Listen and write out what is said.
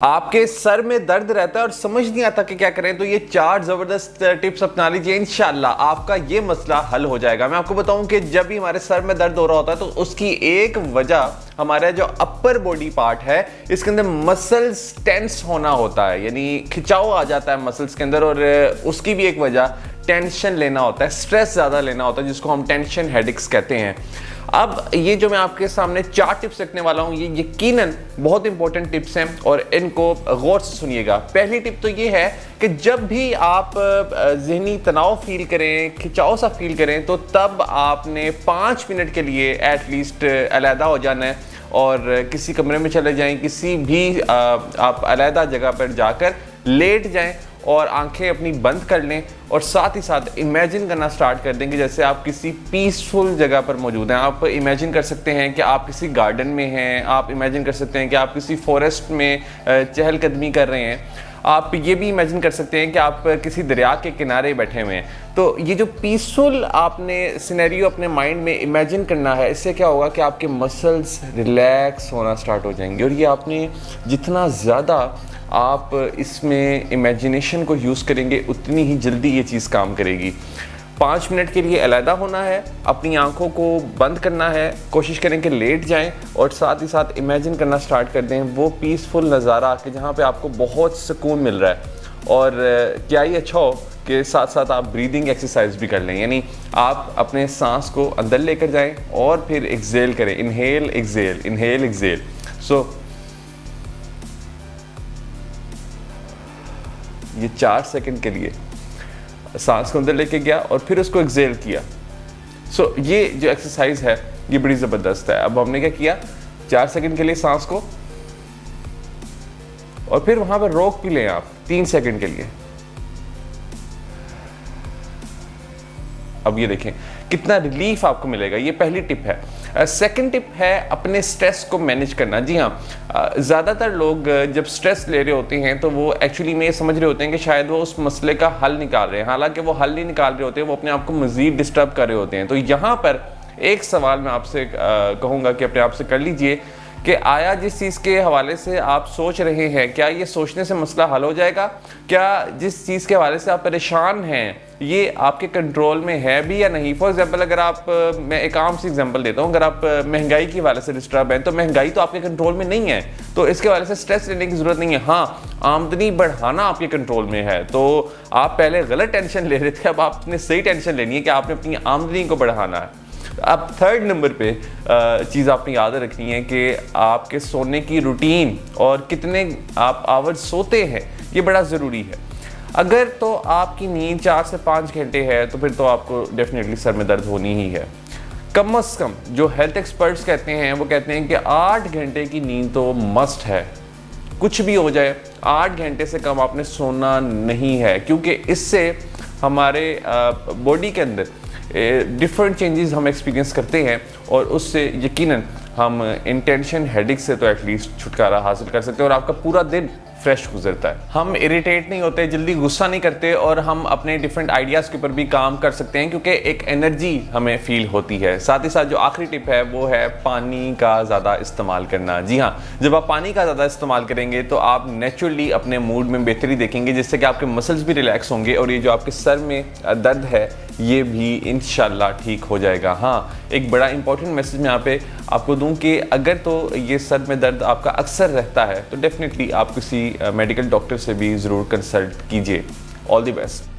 आपके सर में दर्द रहता है और समझ नहीं आता कि क्या करें, तो ये 4 जबरदस्त टिप्स अपना लीजिए। इंशाल्लाह आपका ये मसला हल हो जाएगा। मैं आपको बताऊं कि जब भी हमारे सर में दर्द हो रहा होता है तो उसकी एक वजह हमारा जो अपर बॉडी पार्ट है इसके अंदर मसल्स टेंस होना होता है, यानी खिंचाव आ जाता है मसल्स के अंदर, और उसकी भी एक वजह टेंशन लेना होता है, स्ट्रेस ज़्यादा लेना होता है, जिसको हम टेंशन हेडेक्स कहते हैं। अब ये जो मैं आपके सामने 4 टिप्स रखने वाला हूँ, ये यकीनन बहुत इंपॉर्टेंट टिप्स हैं और इनको गौर से सुनिएगा। पहली टिप तो ये है कि जब भी आप ज़हनी तनाव फील करें, खिंचाव सा फील करें, तो तब आपने 5 मिनट के लिए एटलीस्ट अलहदा हो जाना है और किसी कमरे में चले जाएं, किसी भी आप अलहदा जगह पर जाकर लेट जाएं और आंखें अपनी बंद कर लें और साथ ही साथ इमेजिन करना स्टार्ट कर देंगे जैसे आप किसी पीसफुल जगह पर मौजूद हैं। आप इमेजिन कर सकते हैं कि आप किसी गार्डन में हैं, आप इमेजिन कर सकते हैं कि आप किसी फॉरेस्ट में चहलकदमी कर रहे हैं, आप ये भी इमेजिन कर सकते हैं कि आप किसी दरिया के किनारे बैठे हुए हैं। तो ये जो पीसफुल आपने सिनेरियो अपने माइंड में इमेजिन करना है, इससे क्या होगा कि आपके मसल्स रिलैक्स होना स्टार्ट हो जाएंगे और ये आपने जितना ज़्यादा आप इसमें इमेजिनेशन को यूज़ करेंगे उतनी ही जल्दी ये चीज़ काम करेगी। 5 मिनट के लिए अलहदा होना है, अपनी आंखों को बंद करना है, कोशिश करें कि लेट जाएं और साथ ही साथ इमेजिन करना स्टार्ट कर दें वो पीसफुल नज़ारा कि जहाँ पे आपको बहुत सुकून मिल रहा है। और क्या ही अच्छा हो कि साथ साथ आप ब्रीदिंग एक्सरसाइज भी कर लें, यानी आप अपने सांस को अंदर लेकर जाएं और फिर एक्सेल करें, इनहेल एक्सेल, इनहेल एक्सेल। सो ये 4 सेकंड के लिए सांस को अंदर लेके गया और फिर उसको एक्सेल किया। सो ये जो एक्सरसाइज है ये बड़ी ज़बरदस्त है। अब हमने क्या किया, 4 सेकंड के लिए सांस को और फिर वहां पर रोक भी लें आप 3 सेकंड के लिए। अब ये देखें कितना रिलीफ आपको मिलेगा। ये पहली टिप है। सेकंड टिप है अपने स्ट्रेस को मैनेज करना। जी हाँ, ज़्यादातर लोग जब स्ट्रेस ले रहे होते हैं तो वो एक्चुअली में ये समझ रहे होते हैं कि शायद वो उस मसले का हल निकाल रहे हैं, हालांकि वो हल नहीं निकाल रहे होते हैं, वो अपने आप को मज़ीद डिस्टर्ब कर रहे होते हैं। तो यहाँ पर एक सवाल मैं आपसे कहूँगा कि अपने आप से कर लीजिए कि आया जिस चीज़ के हवाले से आप सोच रहे हैं, क्या ये सोचने से मसला हल हो जाएगा? क्या जिस चीज़ के हवाले से आप परेशान हैं ये आपके कंट्रोल में है भी या नहीं? फॉर एग्जांपल अगर आप, मैं एक आम सी एग्जांपल देता हूँ, अगर आप महंगाई के हवाले से डिस्टर्ब हैं तो महंगाई तो आपके कंट्रोल में नहीं है, तो इसके हवाले से स्ट्रेस लेने की ज़रूरत नहीं है। हाँ, आमदनी बढ़ाना आपके कंट्रोल में है, तो आप पहले गलत टेंशन ले रहे थे, अब आपने सही टेंशन लेनी है कि आपने अपनी आमदनी को बढ़ाना है। अब 3rd नंबर पे चीज़ आपने याद रखनी है कि आपके सोने की रूटीन और कितने आप आवर्स सोते हैं, ये बड़ा ज़रूरी है। अगर तो आपकी नींद 4 से 5 घंटे है तो फिर तो आपको डेफिनेटली सर में दर्द होनी ही है। कम से कम जो हेल्थ एक्सपर्ट्स कहते हैं वो कहते हैं कि 8 घंटे की नींद तो मस्ट है। कुछ भी हो जाए 8 घंटे से कम आपने सोना नहीं है, क्योंकि इससे हमारे बॉडी के अंदर डिफरेंट चेंजेस हम एक्सपीरियंस करते हैं और उससे यकीनन हम इंटेंशन हेडेक से तो एटलीस्ट छुटकारा हासिल कर सकते हैं और आपका पूरा दिन फ्रेश गुजरता है। हम इरिटेट नहीं होते, जल्दी गुस्सा नहीं करते और हम अपने डिफरेंट आइडियाज़ के ऊपर भी काम कर सकते हैं क्योंकि एक एनर्जी हमें फील होती है। साथ ही साथ जो आखिरी टिप है वो है पानी का ज़्यादा इस्तेमाल करना। जी हाँ, जब आप पानी का ज़्यादा इस्तेमाल करेंगे तो आप नेचुरली अपने मूड में बेहतरी देखेंगे, जिससे कि आपके मसल्स भी रिलैक्स होंगे और ये जो आपके सर में दर्द है ये भी इंशाल्लाह ठीक हो जाएगा। हाँ, एक बड़ा इंपॉर्टेंट मैसेज मैं यहाँ पे आपको दूं कि अगर तो ये सर में दर्द आपका अक्सर रहता है तो डेफिनेटली आप किसी मेडिकल डॉक्टर से भी ज़रूर कंसल्ट कीजिए। All the best.